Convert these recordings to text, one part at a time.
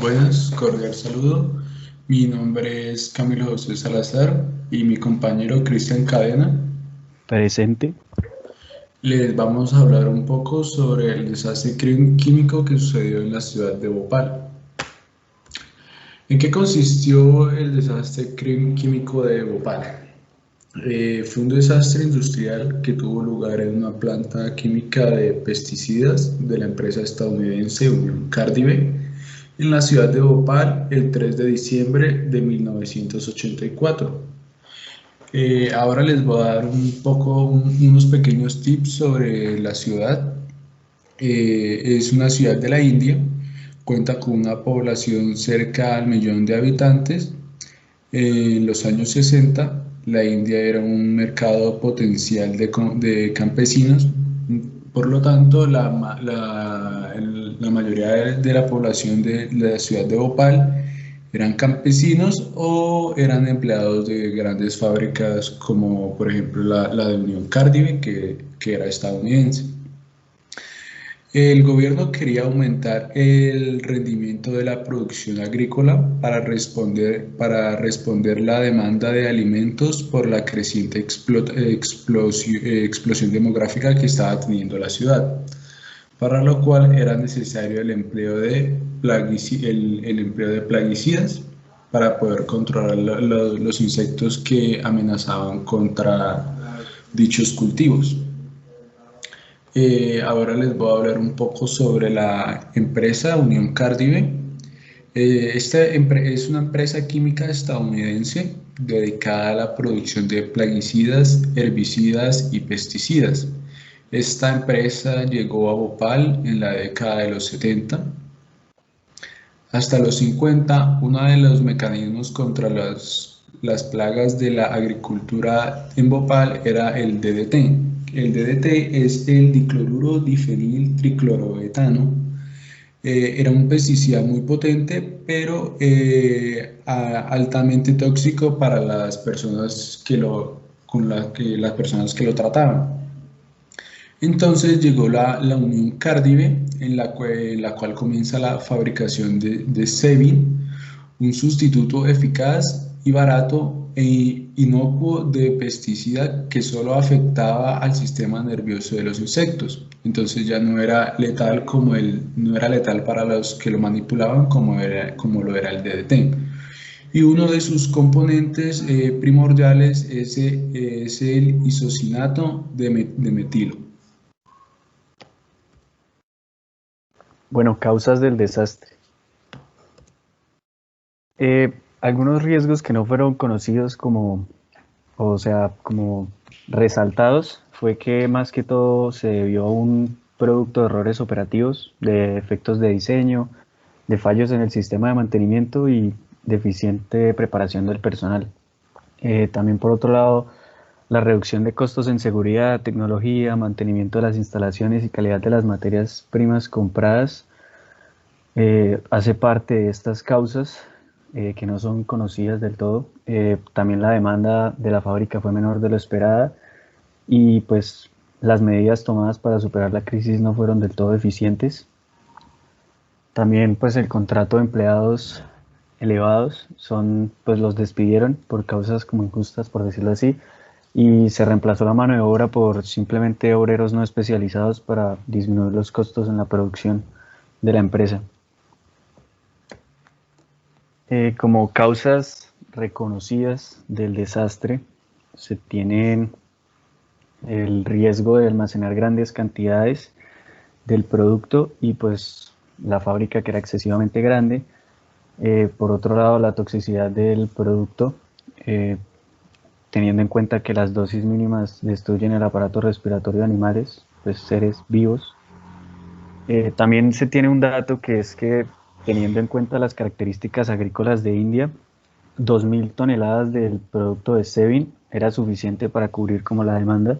Buenas, cordial saludo. Mi nombre es Camilo José Salazar y mi compañero Cristian Cadena. Presente. Les vamos a hablar un poco sobre el desastre químico que sucedió en la ciudad de Bhopal. ¿En qué consistió el desastre químico de Bhopal? Fue un desastre industrial que tuvo lugar en una planta química de pesticidas de la empresa estadounidense Union Cardide en la ciudad de Bhopal el 3 de diciembre de 1984. Ahora les voy a dar un poco, unos pequeños tips sobre la ciudad. Es una ciudad de la India, cuenta con una población cerca al millón de habitantes. En los años 60, la India era un mercado potencial de campesinos, por lo tanto, la mayoría de la población de la ciudad de Bhopal eran campesinos o eran empleados de grandes fábricas como por ejemplo la de Unión Cardide, que era estadounidense. El gobierno quería aumentar el rendimiento de la producción agrícola para responder la demanda de alimentos por la creciente explosión demográfica que estaba teniendo la ciudad, para lo cual era necesario el empleo de plaguicidas para poder controlar los insectos que amenazaban contra dichos cultivos. Ahora les voy a hablar un poco sobre la empresa Unión Cardide. Es una empresa química estadounidense dedicada a la producción de plaguicidas, herbicidas y pesticidas. Esta empresa llegó a Bhopal en la década de los 70. Hasta los 50, uno de los mecanismos contra las plagas de la agricultura en Bhopal era el DDT. El DDT es el dicloruro difenil tricloroetano. Era un pesticida muy potente, pero altamente tóxico para las personas las personas que lo trataban. Entonces llegó la Unión Cardide, en la cual comienza la fabricación de Sevin, un sustituto eficaz y barato e inocuo de pesticida que solo afectaba al sistema nervioso de los insectos. Entonces ya no era letal no era letal para los que lo manipulaban como lo era el DDT. Y uno de sus componentes primordiales es el isocinato de metilo. Bueno, causas del desastre. Algunos riesgos que no fueron conocidos como resaltados, fue que más que todo se debió a un producto de errores operativos, de efectos de diseño, de fallos en el sistema de mantenimiento y deficiente preparación del personal. También por otro lado, la reducción de costos en seguridad, tecnología, mantenimiento de las instalaciones y calidad de las materias primas compradas hace parte de estas causas que no son conocidas del todo. También la demanda de la fábrica fue menor de lo esperada y pues las medidas tomadas para superar la crisis no fueron del todo eficientes. También pues el contrato de empleados elevados pues los despidieron por causas como injustas, por decirlo así, y se reemplazó la mano de obra por simplemente obreros no especializados para disminuir los costos en la producción de la empresa. Como causas reconocidas del desastre, se tienen el riesgo de almacenar grandes cantidades del producto y pues la fábrica que era excesivamente grande. Por otro lado, la toxicidad del producto, eh, teniendo en cuenta que las dosis mínimas destruyen el aparato respiratorio de animales, pues seres vivos. También se tiene un dato que es que, teniendo en cuenta las características agrícolas de India, 2.000 toneladas del producto de Sevin era suficiente para cubrir como la demanda.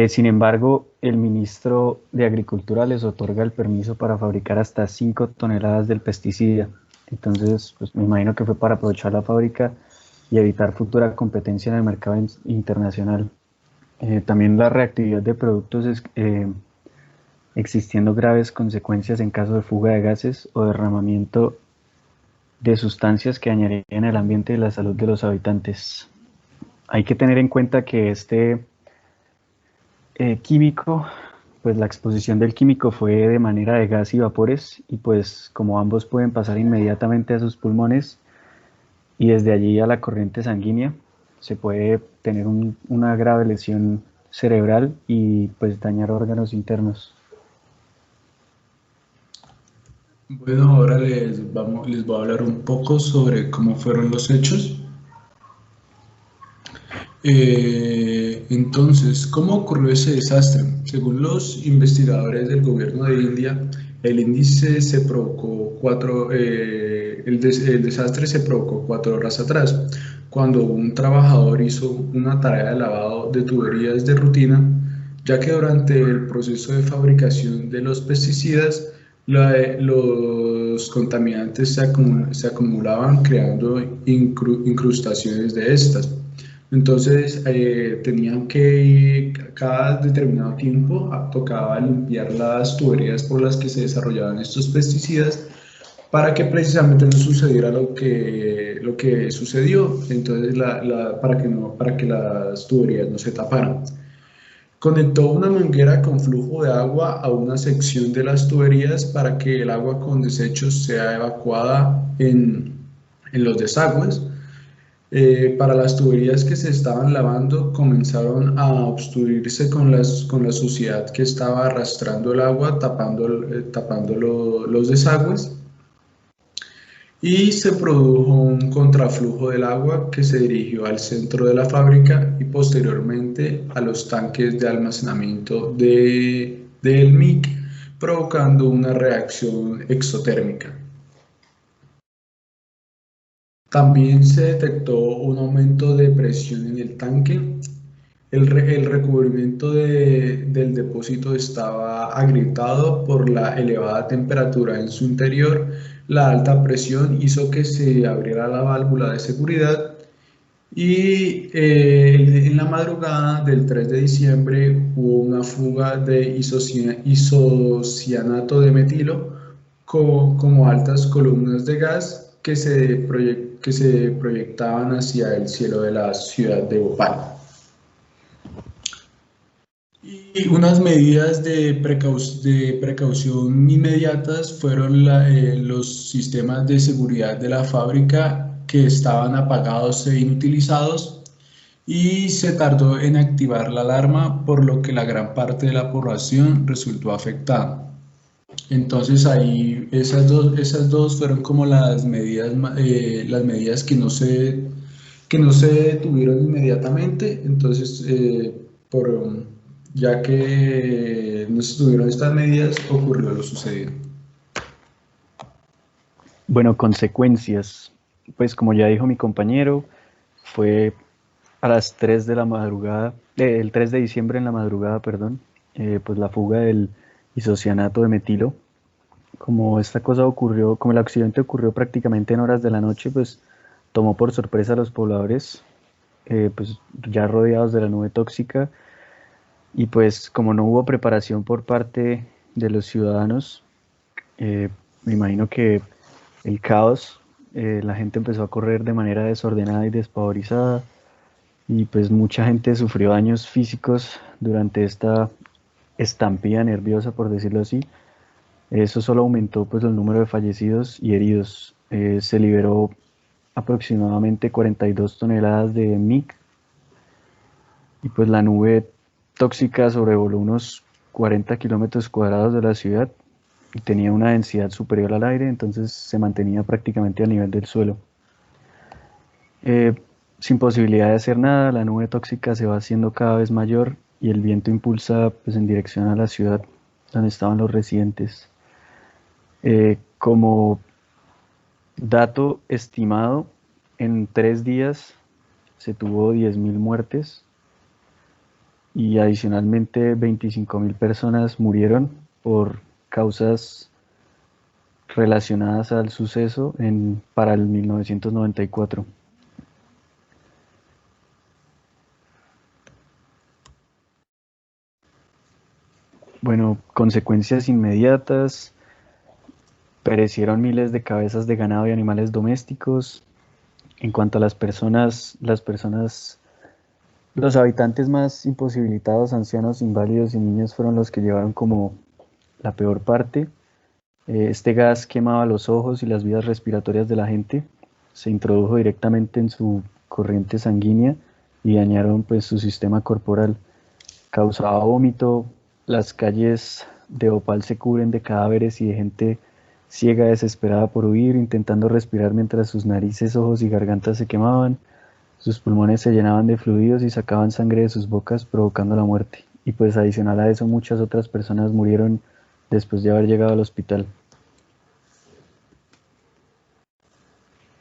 Sin embargo, el ministro de Agricultura les otorga el permiso para fabricar hasta 5 toneladas del pesticida. Entonces, pues me imagino que fue para aprovechar la fábrica y evitar futura competencia en el mercado internacional. También la reactividad de productos existiendo graves consecuencias en caso de fuga de gases o derramamiento de sustancias que dañarían el ambiente y la salud de los habitantes. Hay que tener en cuenta que este químico, pues la exposición del químico fue de manera de gas y vapores, y pues como ambos pueden pasar inmediatamente a sus pulmones y desde allí a la corriente sanguínea, se puede tener una grave lesión cerebral y pues dañar órganos internos. Bueno, ahora les voy a hablar un poco sobre cómo fueron los hechos. Entonces, ¿cómo ocurrió ese desastre? Según los investigadores del gobierno de India, el índice se provocó el desastre se provocó 4 horas atrás, cuando un trabajador hizo una tarea de lavado de tuberías de rutina, ya que durante el proceso de fabricación de los pesticidas, los contaminantes se acumulaban creando incrustaciones de estas. Entonces tenían que cada determinado tiempo tocaba limpiar las tuberías por las que se desarrollaban estos pesticidas para que precisamente no sucediera lo que sucedió, entonces para que las tuberías no se taparan. Conectó una manguera con flujo de agua a una sección de las tuberías para que el agua con desechos sea evacuada en los desagües. Para las tuberías que se estaban lavando comenzaron a obstruirse con la suciedad que estaba arrastrando el agua, tapando los desagües, y se produjo un contraflujo del agua que se dirigió al centro de la fábrica y posteriormente a los tanques de almacenamiento del MIC, provocando una reacción exotérmica. También se detectó un aumento de presión en el tanque. El recubrimiento del depósito estaba agrietado por la elevada temperatura en su interior. La alta presión hizo que se abriera la válvula de seguridad y en la madrugada del 3 de diciembre hubo una fuga de isocianato de metilo como altas columnas de gas que se proyectaban hacia el cielo de la ciudad de Bhopal. Y unas medidas de precaución inmediatas fueron los sistemas de seguridad de la fábrica que estaban apagados e inutilizados, y se tardó en activar la alarma, por lo que la gran parte de la población resultó afectada. Entonces ahí esas dos fueron como las medidas que no se detuvieron inmediatamente. Entonces, ya que no se tuvieron estas medidas, ocurrió lo sucedido. Bueno, consecuencias. Pues como ya dijo mi compañero, fue a las 3 de la madrugada, el 3 de diciembre en la madrugada, perdón, pues la fuga del isocianato de metilo. Como esta cosa ocurrió, como el accidente ocurrió prácticamente en horas de la noche, pues tomó por sorpresa a los pobladores, pues ya rodeados de la nube tóxica, y pues como no hubo preparación por parte de los ciudadanos, me imagino que el caos, la gente empezó a correr de manera desordenada y despavorizada, y pues mucha gente sufrió daños físicos durante esta estampida nerviosa, por decirlo así. Eso solo aumentó pues el número de fallecidos y heridos. Se liberó aproximadamente 42 toneladas de MIC, y pues la nube tóxica sobrevoló unos 40 kilómetros cuadrados de la ciudad y tenía una densidad superior al aire, entonces se mantenía prácticamente a nivel del suelo. Eh, Sin posibilidad de hacer nada, la nube tóxica se va haciendo cada vez mayor y el viento impulsa pues, en dirección a la ciudad donde estaban los residentes. Como dato estimado, en 3 días se tuvo 10.000 muertes y adicionalmente 25.000 personas murieron por causas relacionadas al suceso para el 1994. Bueno, consecuencias inmediatas: perecieron miles de cabezas de ganado y animales domésticos. En cuanto a los habitantes más imposibilitados, ancianos, inválidos y niños fueron los que llevaron como la peor parte. Este gas quemaba los ojos y las vías respiratorias de la gente, se introdujo directamente en su corriente sanguínea y dañaron pues su sistema corporal. Causaba vómito, las calles de Bhopal se cubren de cadáveres y de gente ciega desesperada por huir, intentando respirar mientras sus narices, ojos y gargantas se quemaban. Sus pulmones se llenaban de fluidos y sacaban sangre de sus bocas, provocando la muerte. Y pues adicional a eso, muchas otras personas murieron después de haber llegado al hospital.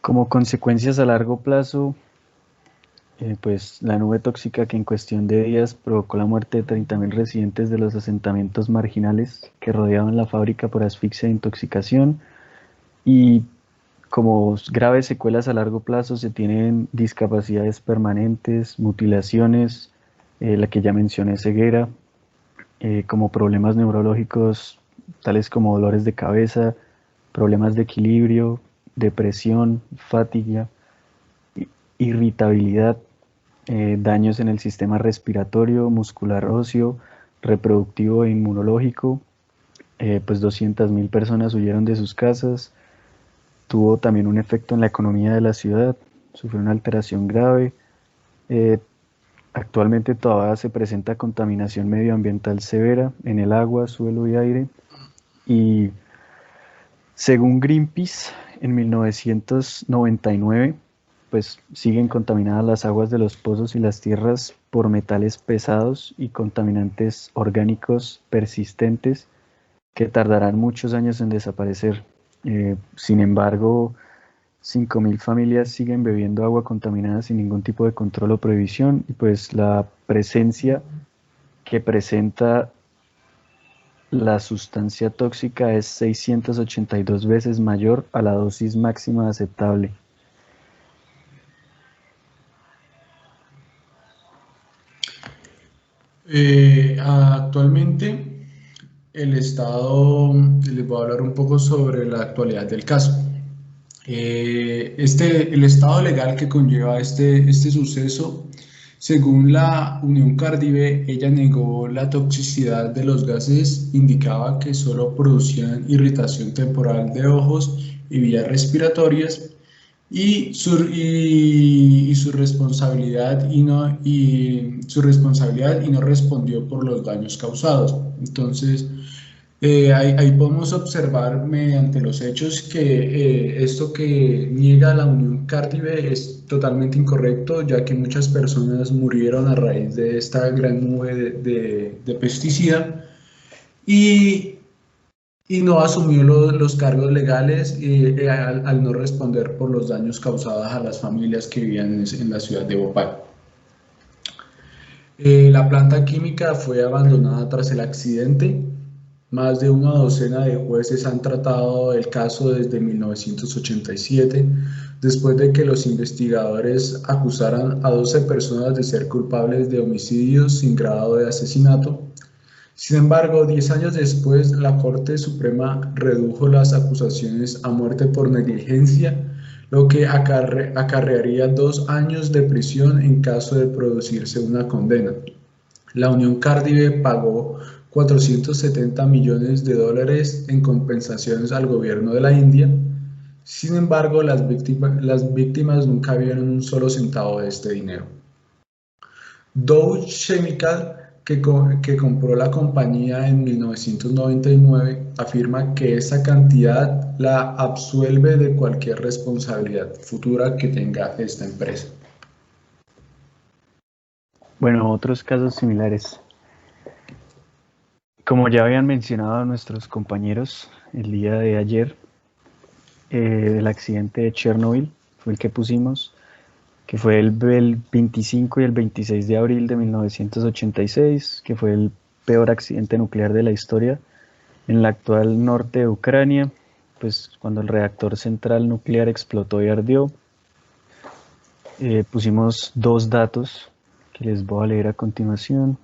Como consecuencias a largo plazo, pues la nube tóxica que en cuestión de días provocó la muerte de 30.000 residentes de los asentamientos marginales que rodeaban la fábrica por asfixia e intoxicación. Y como graves secuelas a largo plazo se tienen discapacidades permanentes, mutilaciones, la que ya mencioné, ceguera, como problemas neurológicos tales como dolores de cabeza, problemas de equilibrio, depresión, fatiga, irritabilidad, daños en el sistema respiratorio, muscular, óseo, reproductivo e inmunológico. Pues 200.000 personas huyeron de sus casas. Tuvo también un efecto en la economía de la ciudad, sufrió una alteración grave. Eh, Actualmente todavía se presenta contaminación medioambiental severa en el agua, suelo y aire. Y según Greenpeace, en 1999, pues siguen contaminadas las aguas de los pozos y las tierras por metales pesados y contaminantes orgánicos persistentes que tardarán muchos años en desaparecer. Sin embargo, 5.000 familias siguen bebiendo agua contaminada sin ningún tipo de control o prohibición, y pues la presencia que presenta la sustancia tóxica es 682 veces mayor a la dosis máxima aceptable. Actualmente, el Estado, les voy a hablar un poco sobre la actualidad del caso. El estado legal que conlleva este suceso, según la Unión Cardive, ella negó la toxicidad de los gases, indicaba que solo producían irritación temporal de ojos y vías respiratorias y su responsabilidad y no respondió por los daños causados. Entonces, ahí podemos observar mediante los hechos que esto que niega la Unión Cardive es totalmente incorrecto, ya que muchas personas murieron a raíz de esta gran nube de pesticida y, y no asumió los cargos legales al no responder por los daños causados a las familias que vivían en la ciudad de Bhopal. La planta química fue abandonada tras el accidente. Más de una docena de jueces han tratado el caso desde 1987, después de que los investigadores acusaran a 12 personas de ser culpables de homicidios sin grado de asesinato. Sin embargo, 10 años después, la Corte Suprema redujo las acusaciones a muerte por negligencia, lo que acarrearía 2 años de prisión en caso de producirse una condena. La Unión Cardive pagó 470 millones de dólares en compensaciones al gobierno de la India. Sin embargo, las víctimas nunca vieron un solo centavo de este dinero. Dow Chemical, que compró la compañía en 1999, afirma que esa cantidad la absuelve de cualquier responsabilidad futura que tenga esta empresa. Bueno, otros casos similares. Como ya habían mencionado nuestros compañeros el día de ayer, el accidente de Chernobyl fue el que pusimos, que fue el 25 y el 26 de abril de 1986, que fue el peor accidente nuclear de la historia en el actual norte de Ucrania, pues cuando el reactor central nuclear explotó y ardió. Pusimos dos datos que les voy a leer a continuación.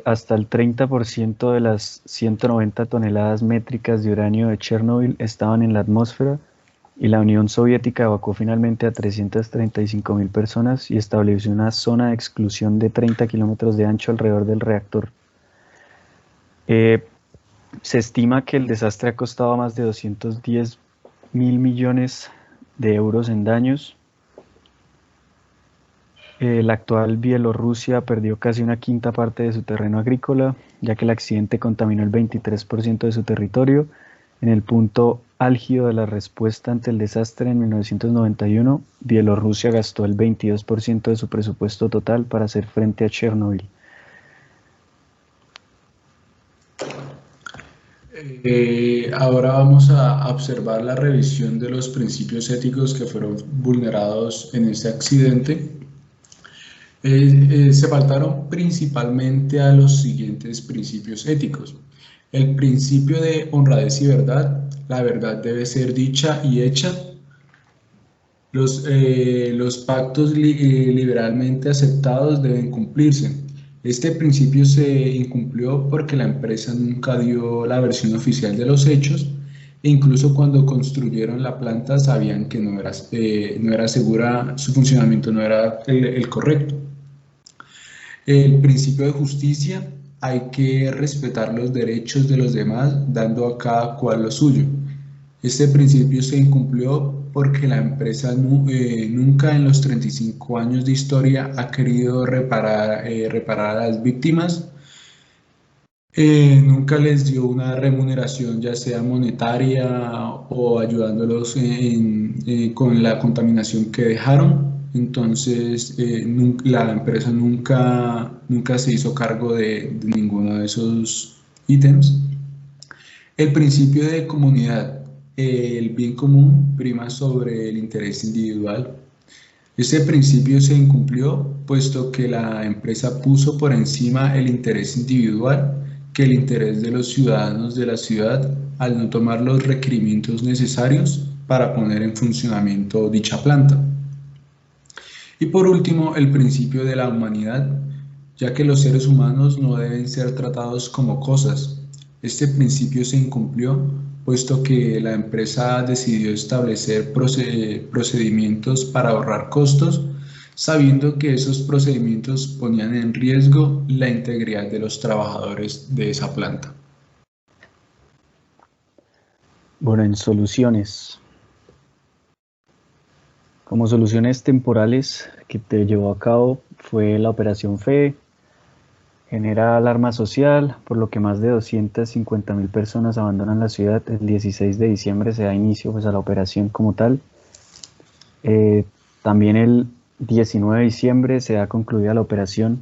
Hasta el 30% de las 190 toneladas métricas de uranio de Chernobyl estaban en la atmósfera y la Unión Soviética evacuó finalmente a 335.000 personas y estableció una zona de exclusión de 30 kilómetros de ancho alrededor del reactor. Se estima que el desastre ha costado más de 210.000 millones de euros en daños. La actual Bielorrusia perdió casi una quinta parte de su terreno agrícola, ya que el accidente contaminó el 23% de su territorio. En el punto álgido de la respuesta ante el desastre en 1991, Bielorrusia gastó el 22% de su presupuesto total para hacer frente a Chernobyl. Ahora vamos a observar la revisión de los principios éticos que fueron vulnerados en este accidente. Se faltaron principalmente a los siguientes principios éticos. El principio de honradez y verdad. La verdad debe ser dicha y hecha. Los pactos liberalmente aceptados deben cumplirse. Este principio se incumplió porque la empresa nunca dio la versión oficial de los hechos e incluso cuando construyeron la planta sabían que no era segura, su funcionamiento no era el correcto. El principio de justicia, hay que respetar los derechos de los demás, dando a cada cual lo suyo. Este principio se incumplió porque la empresa nunca en los 35 años de historia ha querido reparar a las víctimas, nunca les dio una remuneración ya sea monetaria o ayudándolos con la contaminación que dejaron. Entonces, la empresa nunca se hizo cargo de ninguno de esos ítems. El principio de comunidad, el bien común prima sobre el interés individual. Este principio se incumplió puesto que la empresa puso por encima el interés individual que el interés de los ciudadanos de la ciudad al no tomar los requerimientos necesarios para poner en funcionamiento dicha planta. Y por último, el principio de la humanidad, ya que los seres humanos no deben ser tratados como cosas. Este principio se incumplió, puesto que la empresa decidió establecer procedimientos para ahorrar costos, sabiendo que esos procedimientos ponían en riesgo la integridad de los trabajadores de esa planta. Bueno, en soluciones. Como soluciones temporales que te llevó a cabo fue la Operación FE, genera alarma social, por lo que más de 250.000 personas abandonan la ciudad. El 16 de diciembre se da inicio pues, a la operación como tal. También el 19 de diciembre se da concluida la operación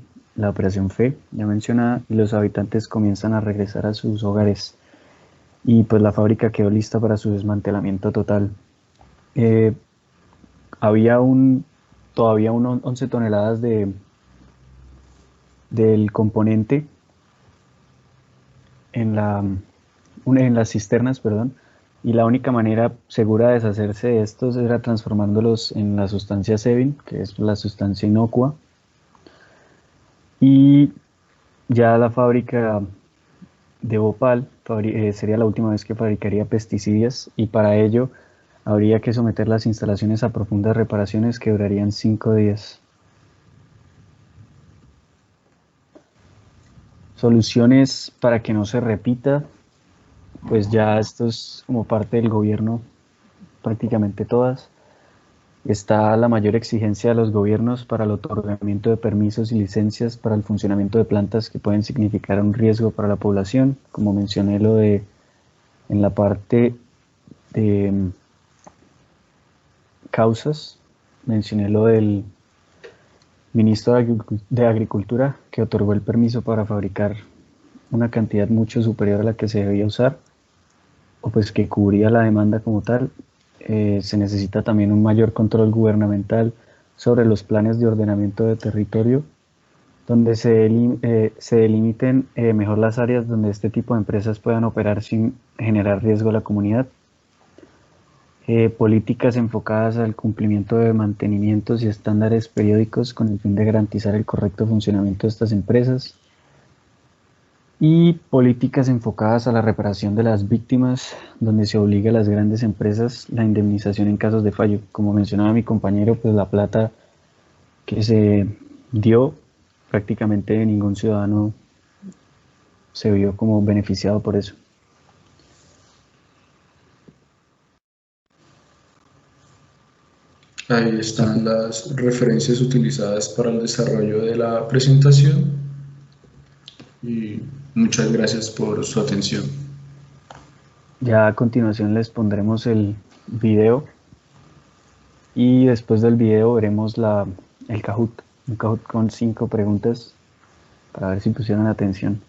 FE, ya mencionada, y los habitantes comienzan a regresar a sus hogares. Y pues la fábrica quedó lista para su desmantelamiento total. Había todavía 11 toneladas del componente en las cisternas, perdón, y la única manera segura de deshacerse de estos era transformándolos en la sustancia Sevin, que es la sustancia inocua, y ya la fábrica de Bhopal sería la última vez que fabricaría pesticidas, y para ello habría que someter las instalaciones a profundas reparaciones que durarían 5 días. Soluciones para que no se repita, pues ya esto es como parte del gobierno, prácticamente todas. Está la mayor exigencia de los gobiernos para el otorgamiento de permisos y licencias para el funcionamiento de plantas que pueden significar un riesgo para la población, como mencioné en la parte de causas, mencioné lo del ministro de Agricultura que otorgó el permiso para fabricar una cantidad mucho superior a la que se debía usar, o pues que cubría la demanda como tal. Se necesita también un mayor control gubernamental sobre los planes de ordenamiento de territorio, donde se delimiten mejor las áreas donde este tipo de empresas puedan operar sin generar riesgo a la comunidad. Políticas enfocadas al cumplimiento de mantenimientos y estándares periódicos con el fin de garantizar el correcto funcionamiento de estas empresas. y políticas enfocadas a la reparación de las víctimas, donde se obliga a las grandes empresas la indemnización en casos de fallo. Como mencionaba mi compañero, pues la plata que se dio, prácticamente ningún ciudadano se vio como beneficiado por eso. Ahí están las referencias utilizadas para el desarrollo de la presentación y muchas gracias por su atención. Ya a continuación les pondremos el video y después del video veremos el Kahoot, un Kahoot con 5 preguntas para ver si pusieron atención.